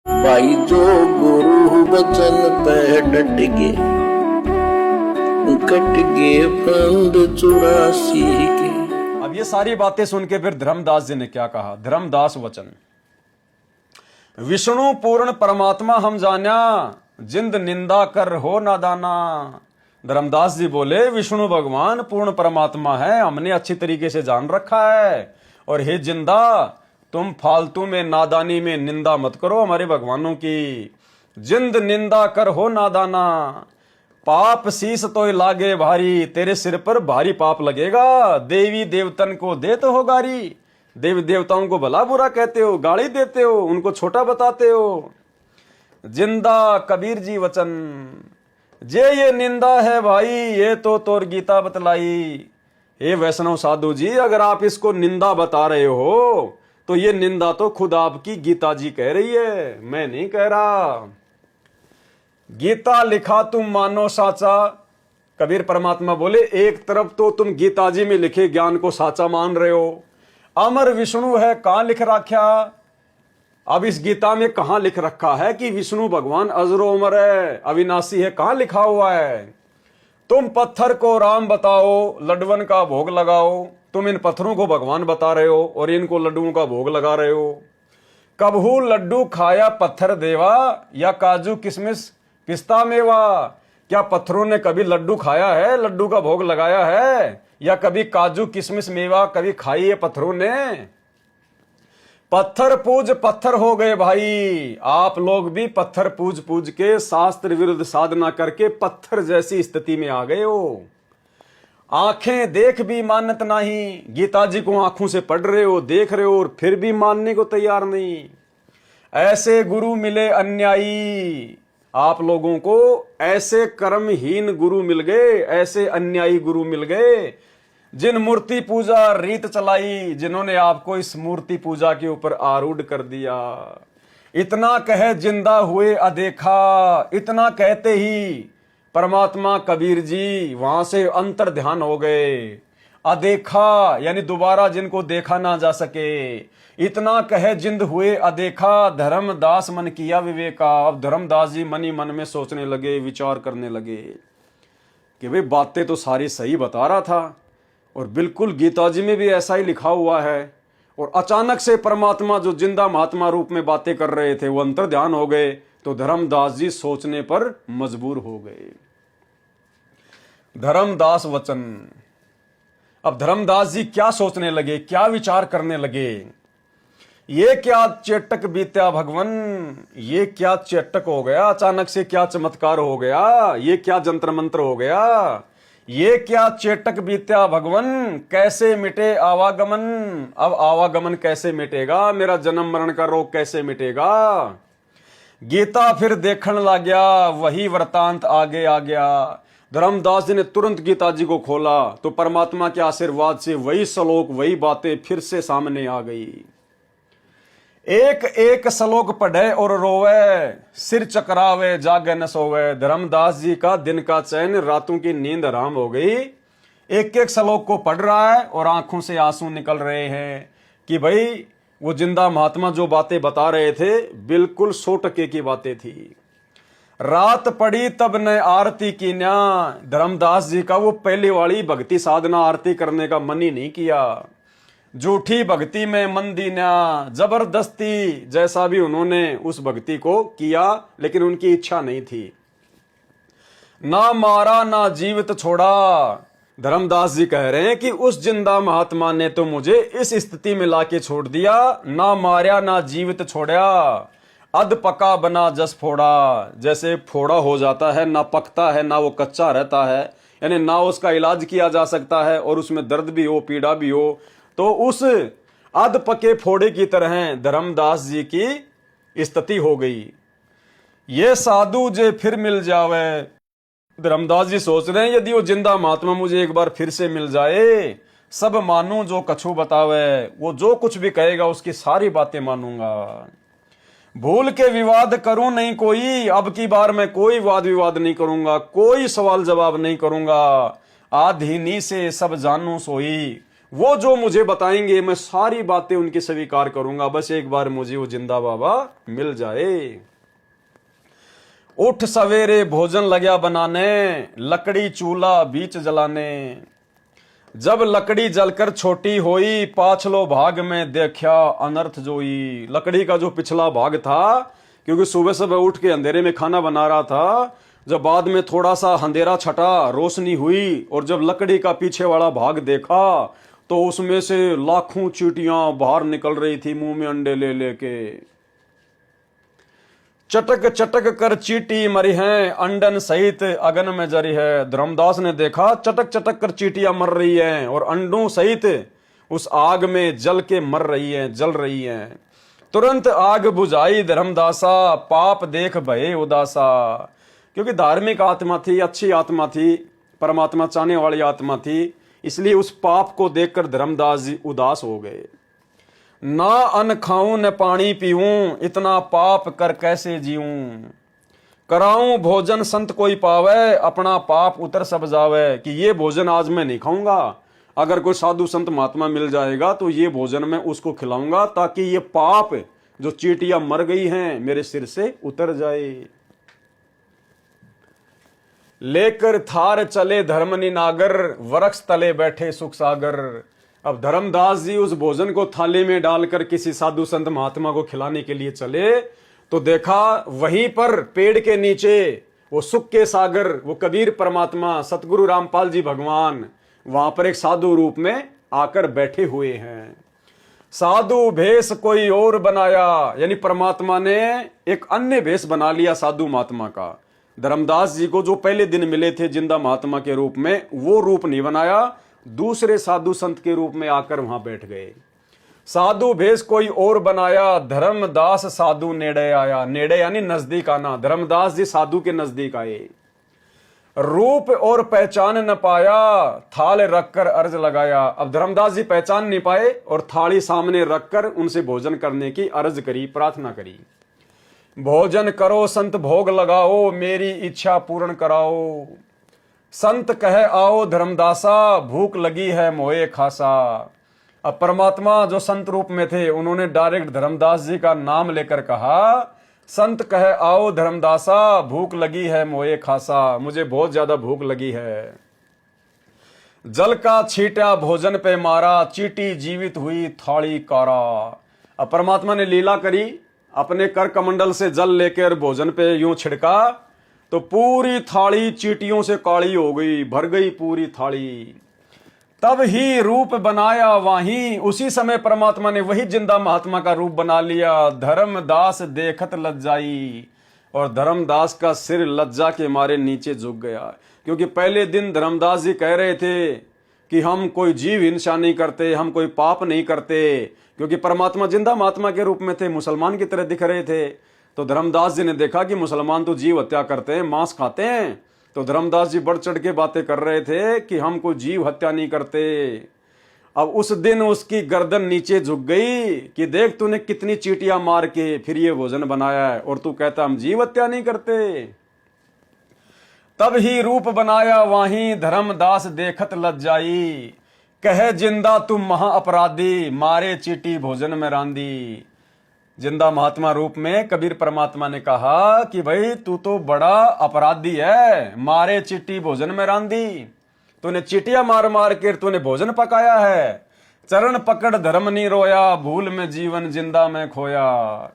भाई जो गुरु बचन पे डट गे, कट गे फंद 84 के। अब ये सारी बातें सुन के फिर धर्मदास जी ने क्या कहा? धर्मदास वचन, विष्णु पूर्ण परमात्मा हम जाना, जिंद निंदा कर हो नादाना। धर्मदास जी बोले विष्णु भगवान पूर्ण परमात्मा है, हमने अच्छी तरीके से जान रखा है। और हे जिंदा, तुम फालतू में नादानी में निंदा मत करो हमारे भगवानों की। जिंद निंदा कर हो नादाना, पाप शीस तो लागे भारी, तेरे सिर पर भारी पाप लगेगा। देवी देवतन को देते हो गारी, देवी देवताओं को भला बुरा कहते हो, गाली देते हो, उनको छोटा बताते हो। जिंदा कबीर जी वचन, जे ये निंदा है भाई, ये तो तोर गीता बतलाई। हे वैष्णव साधु जी, अगर आप इसको निंदा बता रहे हो तो ये निंदा तो खुद आपकी गीता जी कह रही है, मैं नहीं कह रहा। गीता लिखा तुम मानो साचा। कबीर परमात्मा बोले एक तरफ तो तुम गीता जी में लिखे ज्ञान को साचा मान रहे हो, अमर विष्णु है कहां लिख रखा? अब इस गीता में कहां लिख रखा है कि विष्णु भगवान अजरो अमर है, अविनाशी है? कहां लिखा हुआ है? तुम पत्थर को राम बताओ, लड्डवन का भोग लगाओ। तुम इन पत्थरों को भगवान बता रहे हो और इनको लड्डुओं का भोग लगा रहे हो। कबहू लड्डू खाया पत्थर देवा, या काजू किशमिश पिस्ता मेवा? क्या पत्थरों ने कभी लड्डू खाया है, लड्डू का भोग लगाया है? या कभी काजू किशमिश मेवा कभी खाई है पत्थरों ने? पत्थर पूज पत्थर हो गए भाई, आप लोग भी पत्थर पूज पूज के शास्त्र विरुद्ध साधना करके पत्थर जैसी स्थिति में आ गए हो। आंखें देख भी मानत नहीं, गीता जी को आंखों से पढ़ रहे हो, देख रहे हो, और फिर भी मानने को तैयार नहीं। ऐसे गुरु मिले अन्यायी, आप लोगों को ऐसे कर्महीन गुरु मिल गए, ऐसे अन्यायी गुरु मिल गए, जिन मूर्ति पूजा रीत चलाई, जिन्होंने आपको इस मूर्ति पूजा के ऊपर आरूढ़ कर दिया। इतना कहे जिंदा हुए अदेखा, इतना कहते ही परमात्मा कबीर जी वहां से अंतर ध्यान हो गए। अदेखा यानी दोबारा जिनको देखा ना जा सके। इतना कहे जिंद हुए अदेखा, धर्मदास मन किया विवेका। अब धर्मदास जी मन ही मन में सोचने लगे, विचार करने लगे कि भाई बातें तो सारी सही बता रहा था और बिल्कुल गीता जी में भी ऐसा ही लिखा हुआ है, और अचानक से परमात्मा जो जिंदा महात्मा रूप में बातें कर रहे थे वो अंतर ध्यान हो गए। तो धर्मदास जी सोचने पर मजबूर हो गए। धर्मदास वचन, अब धर्मदास जी क्या सोचने लगे, क्या विचार करने लगे? ये क्या चेटक बीत्या भगवन, ये क्या चेटक हो गया, अचानक से क्या चमत्कार हो गया, ये क्या जंत्र मंत्र हो गया, ये क्या चेटक बीत्या भगवन, कैसे मिटे आवागमन? अब आवागमन कैसे मिटेगा, मेरा जन्म मरण का रोग कैसे मिटेगा? गीता फिर देखने लग गया, वही वृतांत आगे आ गया। धर्मदास जी ने तुरंत गीता जी को खोला तो परमात्मा के आशीर्वाद से वही श्लोक, वही बातें फिर से सामने आ गई। एक एक श्लोक पढ़े और रोवे, सिर चकरावे जागे न सोवे। धर्मदास जी का दिन का चैन, रातों की नींद हराम हो गई। एक एक श्लोक को पढ़ रहा है और आंखों से आंसू निकल रहे हैं कि भाई वो जिंदा महात्मा जो बातें बता रहे थे बिल्कुल 100% की बातें थी। रात पड़ी तब न आरती की न्या। धर्मदास जी का वो पहले वाली भक्ति साधना आरती करने का मन ही नहीं किया। झूठी भक्ति में मन दीना, जबरदस्ती जैसा भी उन्होंने उस भक्ति को किया, लेकिन उनकी इच्छा नहीं थी। ना मारा ना जीवित छोड़ा। धर्मदास जी कह रहे हैं कि उस जिंदा महात्मा ने तो मुझे इस स्थिति में लाके छोड़ दिया, ना मारा ना जीवित छोड़ा। अध पका बना जस फोड़ा, जैसे फोड़ा हो जाता है, ना पकता है ना वो कच्चा रहता है, यानी ना उसका इलाज किया जा सकता है और उसमें दर्द भी हो, पीड़ा भी हो। तो उस अध पके फोड़े की तरह धर्मदास जी की स्थिति हो गई। ये साधु जे फिर मिल जावे। धर्मदास जी सोच रहे हैं यदि वो जिंदा महात्मा मुझे एक बार फिर से मिल जाए, सब मानूं जो कछु बतावे। वो जो कुछ भी कहेगा उसकी सारी बातें मानूंगा। भूल के विवाद करूं नहीं कोई, अब की बार मैं कोई वाद विवाद नहीं करूंगा, कोई सवाल जवाब नहीं करूंगा। आधीनी से सब जानू सोई, वो जो मुझे बताएंगे मैं सारी बातें उनकी स्वीकार करूंगा, बस एक बार मुझे वो जिंदा बाबा मिल जाए। उठ सवेरे भोजन लग्या बनाने, लकड़ी चूल्हा बीच जलाने। जब लकड़ी जलकर छोटी होई, पाछलो भाग में देखा अनर्थ जोई। लकड़ी का जो पिछला भाग था, क्योंकि सुबह सुबह उठ के अंधेरे में खाना बना रहा था, जब बाद में थोड़ा सा अंधेरा छटा, रोशनी हुई, और जब लकड़ी का पीछे वाला भाग देखा तो उसमें से लाखों चींटियां बाहर निकल रही थी मुंह में अंडे ले लेके। चटक चटक कर चींटी मरी है, अंडन सहित अगन में जरी है। धर्मदास ने देखा चटक चटक कर चींटियां मर रही हैं और अंडों सहित उस आग में जल के मर रही हैं, जल रही हैं। तुरंत आग बुझाई धर्मदासा, पाप देख भये उदासा। क्योंकि धार्मिक आत्मा थी, अच्छी आत्मा थी, परमात्मा चाहने वाली आत्मा थी, इसलिए उस पाप को देखकर धर्मदास जी उदास हो गए। ना अन्न खाऊं न पानी पीऊं, इतना पाप कर कैसे जीऊं। कराऊं भोजन संत कोई पावे, अपना पाप उतर सब जावे। कि ये भोजन आज मैं नहीं खाऊंगा, अगर कोई साधु संत महात्मा मिल जाएगा तो ये भोजन मैं उसको खिलाऊंगा, ताकि ये पाप जो चींटियां मर गई हैं मेरे सिर से उतर जाए। लेकर थार चले धर्मनि नागर, वृक्ष तले बैठे सुख सागर। अब धर्मदास जी उस भोजन को थाली में डालकर किसी साधु संत महात्मा को खिलाने के लिए चले, तो देखा वहीं पर पेड़ के नीचे वो सुख के सागर, वो कबीर परमात्मा सतगुरु रामपाल जी भगवान वहां पर एक साधु रूप में आकर बैठे हुए हैं। साधु भेष कोई और बनाया, यानी परमात्मा ने एक अन्य भेष बना लिया साधु महात्मा का। धर्मदास जी को जो पहले दिन मिले थे जिंदा महात्मा के रूप में, वो रूप नहीं बनाया, दूसरे साधु संत के रूप में आकर वहां बैठ गए। साधु भेष कोई और बनाया, धर्मदास साधु नेड़े आया। नेड़े यानी नजदीक आना, धर्मदास जी साधु के नजदीक आए। रूप और पहचान न पाया, थाल रखकर अर्ज लगाया। अब धर्मदास जी पहचान नहीं पाए और थाली सामने रखकर उनसे भोजन करने की अर्ज करी, प्रार्थना करी। भोजन करो संत भोग लगाओ, मेरी इच्छा पूर्ण कराओ। संत कहे आओ धर्मदासा, भूख लगी है मोए खासा। अब परमात्मा जो संत रूप में थे उन्होंने डायरेक्ट धर्मदास जी का नाम लेकर कहा, संत कहे आओ धर्मदासा, भूख लगी है मोए खासा। मुझे बहुत ज्यादा भूख लगी है। जल का छींटा भोजन पे मारा, चींटी जीवित हुई थाली कारा। अब परमात्मा ने लीला करी, अपने कर कमंडल से जल लेकर भोजन पे यूं छिड़का तो पूरी थाली चींटियों से काली हो गई, भर गई पूरी थाली। तब ही रूप बनाया वाही, उसी समय परमात्मा ने वही जिंदा महात्मा का रूप बना लिया। धर्मदास देखत लज्जाई, और धर्मदास का सिर लज्जा के मारे नीचे झुक गया। क्योंकि पहले दिन धर्मदास जी कह रहे थे कि हम कोई जीव हिंसा नहीं करते, हम कोई पाप नहीं करते, क्योंकि परमात्मा जिंदा महात्मा के रूप में थे, मुसलमान की तरह दिख रहे थे। तो धर्मदास जी ने देखा कि मुसलमान तो जीव हत्या करते हैं, मांस खाते हैं। तो धर्मदास जी बढ़ चढ़ के बातें कर रहे थे कि हम कोई जीव हत्या नहीं करते। अब उस दिन उसकी गर्दन नीचे झुक गई कि देख तूने कितनी चींटियां मार के फिर ये भोजन बनाया है और तू कहता हम जीव हत्या नहीं करते। तब ही रूप बनाया वाही, धर्मदास देखत लज्जाई। कहे जिंदा तुम महा अपराधी, मारे चींटी भोजन में रांदी। जिंदा महात्मा रूप में कबीर परमात्मा ने कहा कि भाई तू तो बड़ा अपराधी है, मारे चींटी भोजन में रांदी। तूने चींटियां मार मार कर तूने भोजन पकाया है। चरण पकड़ धर्म नहीं रोया, भूल में जीवन जिंदा में खोया।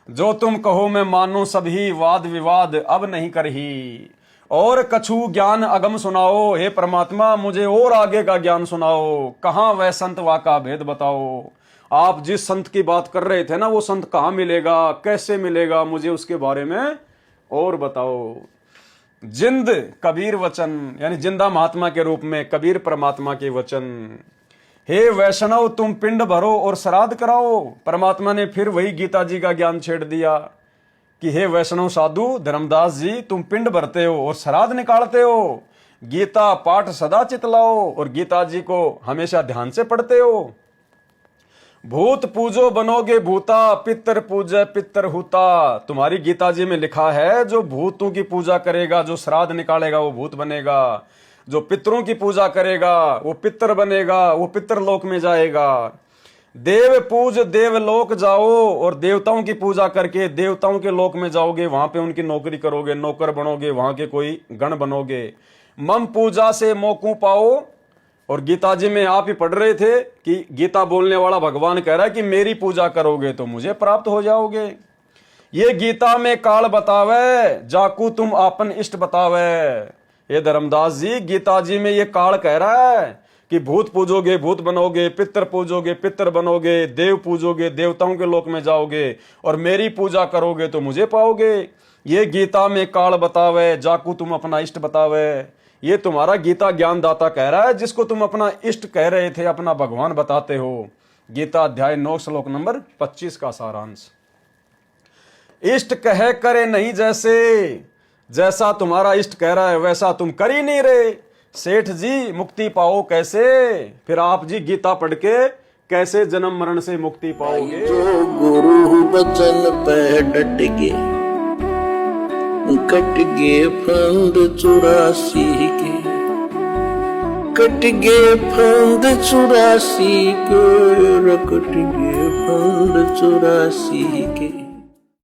जो तुम कहो मैं मानो सभी, वाद विवाद अब नहीं करही। और कछु ज्ञान अगम सुनाओ, हे परमात्मा मुझे और आगे का ज्ञान सुनाओ। कहाँ वह संत वाका भेद बताओ। आप जिस संत की बात कर रहे थे ना, वो संत कहाँ मिलेगा, कैसे मिलेगा, मुझे उसके बारे में और बताओ। जिंद कबीर वचन, यानी जिंदा महात्मा के रूप में कबीर परमात्मा के वचन। हे वैष्णव तुम पिंड भरो और श्राद्ध कराओ। परमात्मा ने फिर वही गीता जी का ज्ञान छेड़ दिया कि हे वैष्णव साधु धर्मदास जी तुम पिंड भरते हो और श्राद्ध निकालते हो, गीता पाठ सदा चितलाओ और गीता जी को हमेशा ध्यान से पढ़ते हो। भूत पूजो बनोगे भूता, पितर पूजे पितर हुता। तुम्हारी गीता जी में लिखा है जो भूतों की पूजा करेगा, जो श्राद्ध निकालेगा वो भूत बनेगा। जो पितरों की पूजा करेगा वो पितर बनेगा, वो पितरलोक में जाएगा। देव पूज देवलोक जाओ, और देवताओं की पूजा करके देवताओं के लोक में जाओगे, वहां पे उनकी नौकरी करोगे, नौकर बनोगे, वहां के कोई गण बनोगे। मम पूजा से मोकू पाओ। और गीता जी में आप ही पढ़ रहे थे कि गीता बोलने वाला भगवान कह रहा है कि मेरी पूजा करोगे तो मुझे प्राप्त हो जाओगे। ये गीता में काल बतावे, जाकू तुम आपन इष्ट बतावे। ये धर्मदास जी गीता जी में ये काल कह रहा है कि भूत पूजोगे भूत बनोगे, पितर पूजोगे पितर बनोगे, देव पूजोगे देवताओं के लोक में जाओगे, और मेरी पूजा करोगे तो मुझे पाओगे। ये गीता में काल बतावे, जाकू तुम अपना इष्ट बतावे। ये तुम्हारा गीता ज्ञानदाता कह रहा है, जिसको तुम अपना इष्ट कह रहे थे अपना भगवान बताते हो। गीता अध्याय 9 श्लोक नंबर 25 का सारांश। इष्ट कहे करे नहीं जैसे, जैसा तुम्हारा इष्ट कह रहा है वैसा तुम कर ही नहीं रहे। सेठ जी मुक्ति पाओ कैसे? फिर आप जी गीता पढ़ के कैसे जन्म मरण से मुक्ति पाओगे? जो गुरु बचन पे डट गए, कट गए फंद 84 के, कट गए फंद 84 के, कट गए फंद 84 के।